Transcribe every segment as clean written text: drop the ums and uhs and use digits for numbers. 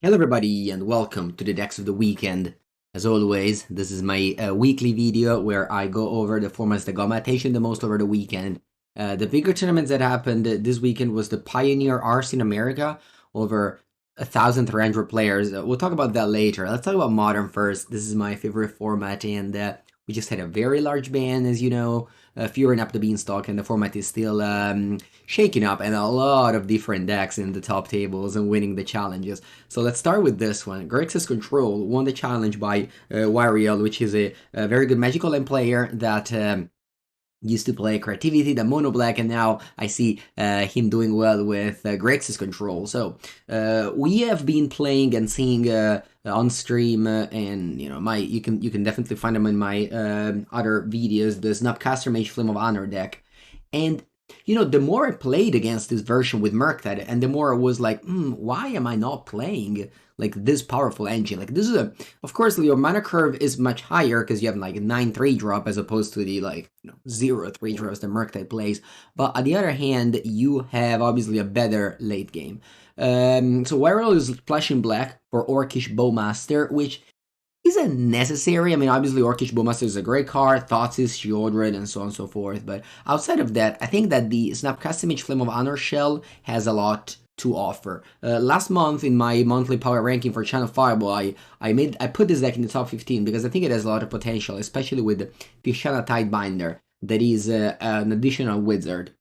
Hello everybody and welcome to the Decks of the Weekend. As always, this is my weekly video where I go over the formats that got my attention the most over the weekend. The bigger tournaments that happened this weekend was the Pioneer Arts in America, over 1,300 players. We'll talk about that later. Let's talk about Modern first. This is my favorite format and we just had a very large ban, as you know, furing up the beanstalk, and the format is still shaking up, and a lot of different decks in the top tables and winning the challenges. So let's start with this one. Grixis Control won the challenge by Wariel, which is a very good Magical Land player that used to play Creativity, the Mono Black, and now I see him doing well with Grixis Control. So we have been playing and seeing on stream, and you know, you can definitely find them in my other videos. The Snapcaster Mage Flame of Honor deck, and you know, the more I played against this version with Murktide, and the more I was like, why am I not playing like this powerful engine? Like, this is of course, your mana curve is much higher because you have like 9 3-drop as opposed to the 0 3-drops that Murktide plays. But on the other hand, you have obviously a better late game. So Wyrel is flashing black for Orcish Bowmaster, which isn't necessary. I mean, obviously, Orcish Bowmaster is a great card, Thoughtseize, Shieldred, and so on and so forth. But outside of that, I think that the Snapcaster Mage Flame of Honor shell has a lot to offer. Last month, in my monthly power ranking for Channel Fireball, I put this deck in the top 15 because I think it has a lot of potential, especially with the Tishana Tidebinder, that is an additional wizard.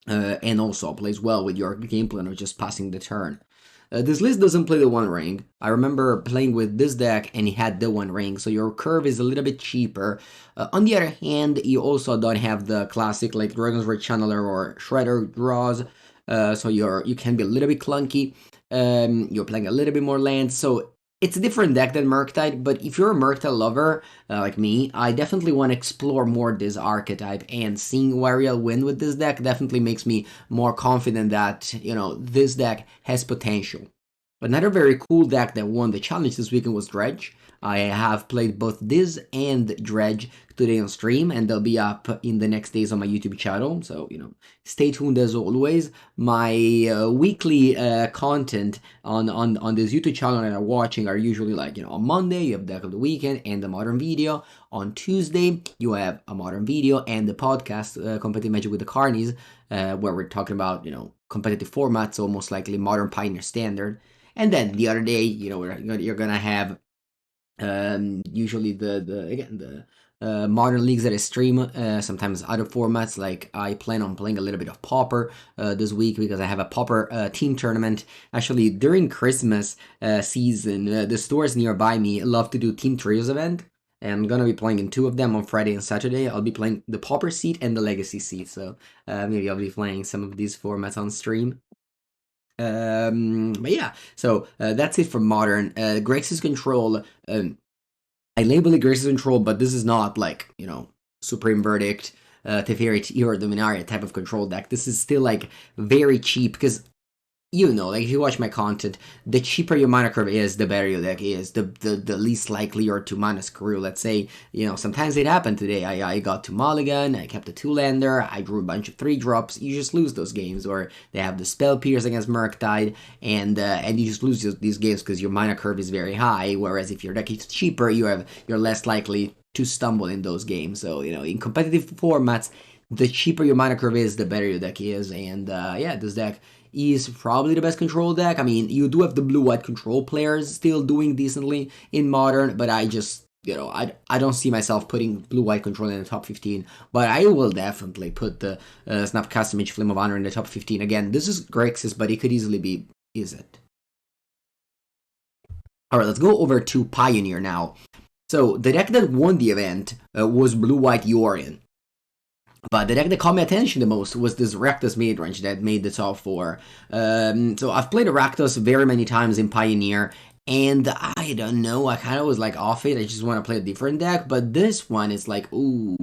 And also plays well with your game plan of just passing the turn. This list doesn't play the One Ring. I remember playing with this deck and it had the One Ring, so your curve is a little bit cheaper. On the other hand, you also don't have the classic like Dragon's Rage Channeler or Shredder draws, so you can be a little bit clunky. You're playing a little bit more lands, so it's a different deck than Murktide, but if you're a Murktide lover, like me, I definitely want to explore more this archetype, and seeing Wariel win with this deck definitely makes me more confident that, you know, this deck has potential. Another very cool deck that won the challenge this weekend was Dredge. I have played both this and Dredge today on stream, and they'll be up in the next days on my YouTube channel, so, you know, stay tuned as always. My weekly content on this YouTube channel that I'm watching are usually like, you know, on Monday, you have Deck of the Weekend and the Modern Video. On Tuesday, you have a Modern Video and the podcast, Competitive Magic with the Carnies, where we're talking about, you know, competitive formats, so most likely Modern, Pioneer, Standard. And then the other day, you know, you're gonna have usually the modern leagues that I stream, sometimes other formats. Like I plan on playing a little bit of Pauper this week because I have a Pauper team tournament. Actually, during Christmas season, the stores nearby me love to do Team Trios event. And I'm gonna be playing in 2 of them on Friday and Saturday. I'll be playing the Pauper seat and the Legacy seat, so maybe I'll be playing some of these formats on stream. But yeah, so that's it for Modern. Grixis Control, I label it Grixis Control, but this is not like, you know, Supreme Verdict, Teferi or Dominaria type of control deck. This is still like very cheap because, you know, like if you watch my content, the cheaper your mana curve is, the better your deck is, the least likely you're to mana screw. Let's say, you know, sometimes it happened today. I got to Mulligan, I kept a 2-lander, I drew a bunch of 3-drops. You just lose those games, or they have the Spell Pierce against Murktide, and you just lose these games because your mana curve is very high. Whereas if your deck is cheaper, you're less likely to stumble in those games. So, you know, in competitive formats, the cheaper your mana curve is, the better your deck is, and yeah, this deck is probably the best control deck. I mean, you do have the blue-white control players still doing decently in Modern, but I just, you know, I don't see myself putting blue-white control in the top 15, but I will definitely put the Snapcaster Mage Flame of Honor in the top 15. Again, this is Grixis, but it could easily be Izzet. Alright, let's go over to Pioneer now. So, the deck that won the event was blue-white Yorion. But the deck that caught my attention the most was this Rakdos midrange that made the top 4. So I've played Rakdos very many times in Pioneer, and I don't know, I kind of was like off it. I just want to play a different deck, but this one is like, ooh,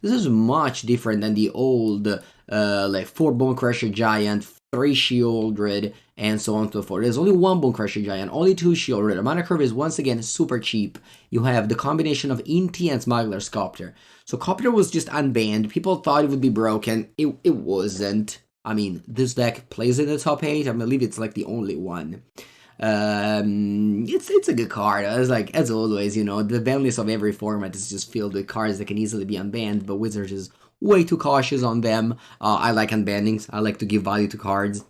this is much different than the old like 4 Bone Crusher Giant, 3 Shieldred, and so on and so forth. There's only 1 Bone Crusher Giant, only 2 Shieldred. The mana curve is once again super cheap. You have the combination of Inti and Smuggler Sculptor. So Copter was just unbanned. People thought it would be broken. It wasn't. I mean, this deck plays in the top 8. I believe it's like the only one. It's a good card. It's like, as always, you know, the ban list of every format is just filled with cards that can easily be unbanned, but Wizards is way too cautious on them. I like unbannings. I like to give value to cards.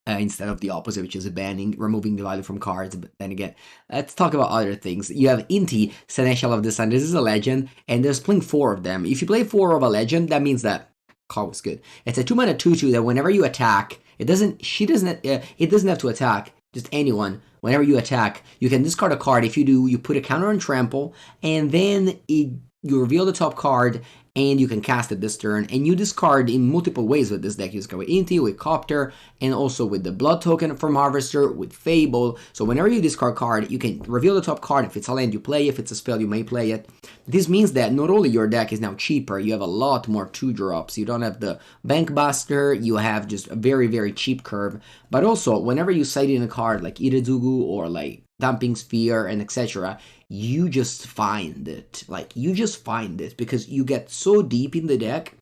Instead of the opposite, which is banning, removing the value from cards. But then again, let's talk about other things. You have Inti, Seneschal of the Sun. This is a legend, and there's playing 4 of them. If you play 4 of a legend, that means that card was good. It's a 2-mana 2/2 that whenever you attack, it doesn't have to attack just anyone. Whenever you attack, you can discard a card. If you do, you put a counter on trample, and then you reveal the top card, and you can cast it this turn, and you discard in multiple ways with this deck. You discard with Inti, with Copter, and also with the Blood Token from Harvester, with Fable. So whenever you discard card, you can reveal the top card. If it's a land, you play. If it's a spell, you may play it. This means that not only your deck is now cheaper, you have a lot more 2-drops. You don't have the Bank Buster, you have just a very, very cheap curve. But also, whenever you side in a card like Iridugu or like Dumping Sphere and etc., you just find it. Like, you just find it because you get so deep in the deck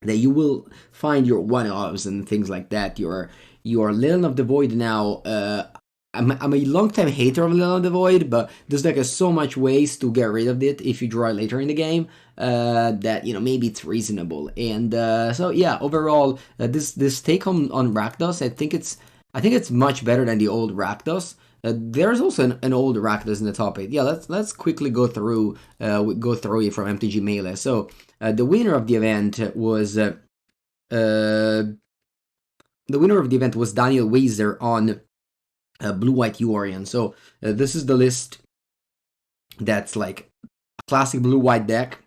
that you will find your 1-ofs and things like that. Your Lilian of the Void now, I'm a long-time hater of Lilian of the Void, but this deck has so much ways to get rid of it if you draw it later in the game, that, you know, maybe it's reasonable. And so yeah, overall, this take on Rakdos, I think it's much better than the old Rakdos. There's also an old Rakdos in the top 8. Yeah, let's quickly go through it from MTG Melee. So the winner of the event was Daniel Weiser on Blue White Yorion. So this is the list that's like a classic Blue White deck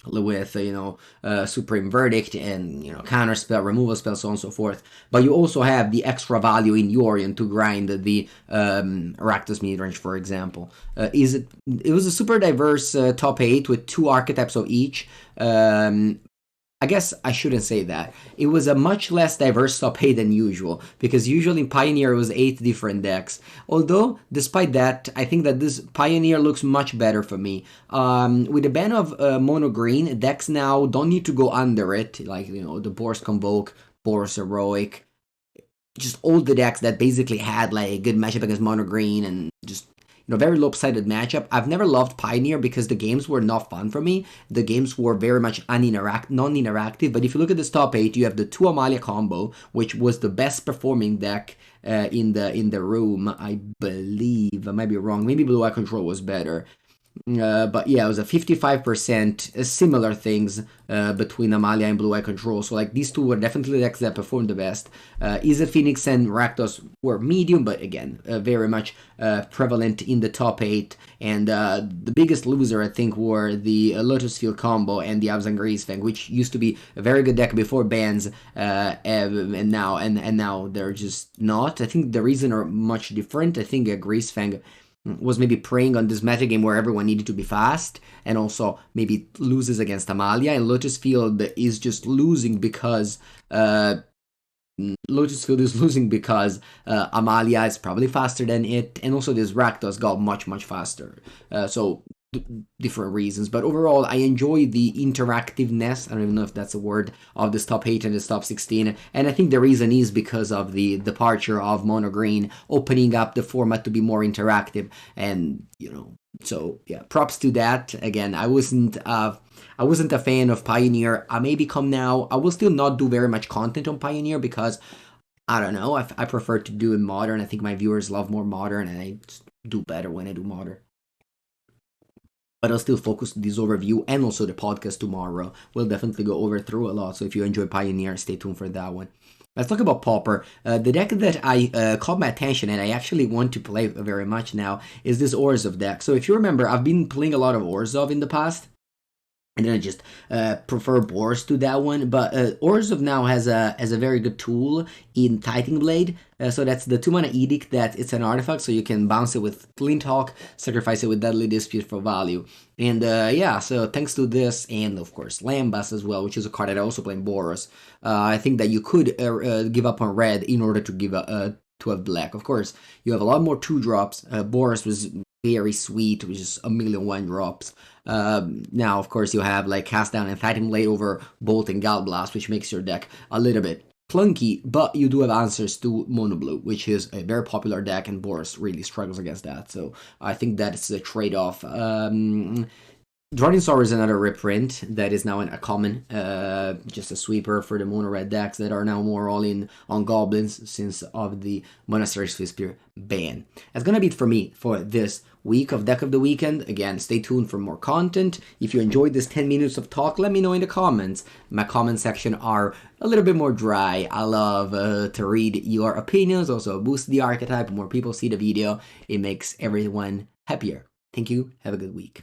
with, you know, Supreme Verdict and, you know, counter spell, removal spell, so on and so forth. But you also have the extra value in Yorion to grind the Rakdos midrange, for example. It was a super diverse top 8 with 2 archetypes of each. I guess I shouldn't say that. It was a much less diverse top 8 than usual, because usually in Pioneer it was 8 different decks. Although, despite that, I think that this Pioneer looks much better for me. With the ban of Mono Green, decks now don't need to go under it, like, you know, the Boros Convoke, Boros Heroic, just all the decks that basically had like a good matchup against Mono Green and just, you know, very lopsided matchup. I've never loved Pioneer because the games were not fun for me. The games were very much non-interactive. But if you look at this top 8, you have the 2 Amalia combo, which was the best performing deck in the room, I believe. I might be wrong. Maybe Blue Eye Control was better. But yeah, it was a 55% similar things between Amalia and Blue Eye Control. So like these two were definitely decks that performed the best. Izzet Phoenix and Rakdos were medium, but again, very much prevalent in the top 8. And the biggest loser, I think, were the Lotus Field combo and the Abzan Greasefang, which used to be a very good deck before bans, and now they're just not. I think the reason are much different. I think Greasefang was maybe preying on this metagame where everyone needed to be fast, and also maybe loses against Amalia, and Lotus Field is just losing because Amalia is probably faster than it, and also this Rakdos got much faster. So different reasons, but overall I enjoy the interactiveness, I don't even know if that's a word, of this top 8 and this top 16, and I think the reason is because of the departure of Mono Green, opening up the format to be more interactive, and, you know, so yeah, props to that. Again, I wasn't a fan of Pioneer. I may become now. I will still not do very much content on Pioneer because, I don't know, I prefer to do it Modern. I think my viewers love more Modern, and I do better when I do Modern. But I'll still focus this overview and also the podcast tomorrow. We'll definitely go through a lot, so if you enjoy Pioneer, stay tuned for that one. Let's talk about Pauper. The deck that I caught my attention and I actually want to play very much now is this Orzhov deck. So if you remember, I've been playing a lot of Orzhov in the past, and then I just prefer Boros to that one. But Orzhov now has a very good tool in Titan Blade. So that's the 2-mana Edict, that it's an artifact, so you can bounce it with Flint Hawk, sacrifice it with Deadly Dispute for value. And yeah, so thanks to this, and of course Lambas as well, which is a card that I also play in Boros, I think that you could give up on red in order to give to have black. Of course, you have a lot more 2-drops. Boros was very sweet, which is a million 1-drops. Now, of course, you have like Cast Down and Titan Blade over Bolt and Gallblast, which makes your deck a little bit clunky, but you do have answers to Mono Blue, which is a very popular deck, and Boros really struggles against that. So I think that's a trade-off. Drawing Star is another reprint that is now a common, just a sweeper for the mono red decks that are now more all in on goblins since of the Monastery Sphere ban. That's gonna be it for me for this week of Deck of the Weekend. Again, stay tuned for more content. If you enjoyed this 10 minutes of talk, let me know in the comments. My comment section are a little bit more dry. I love to read your opinions. Also boost the archetype. More people see the video, it makes everyone happier. Thank you. Have a good week.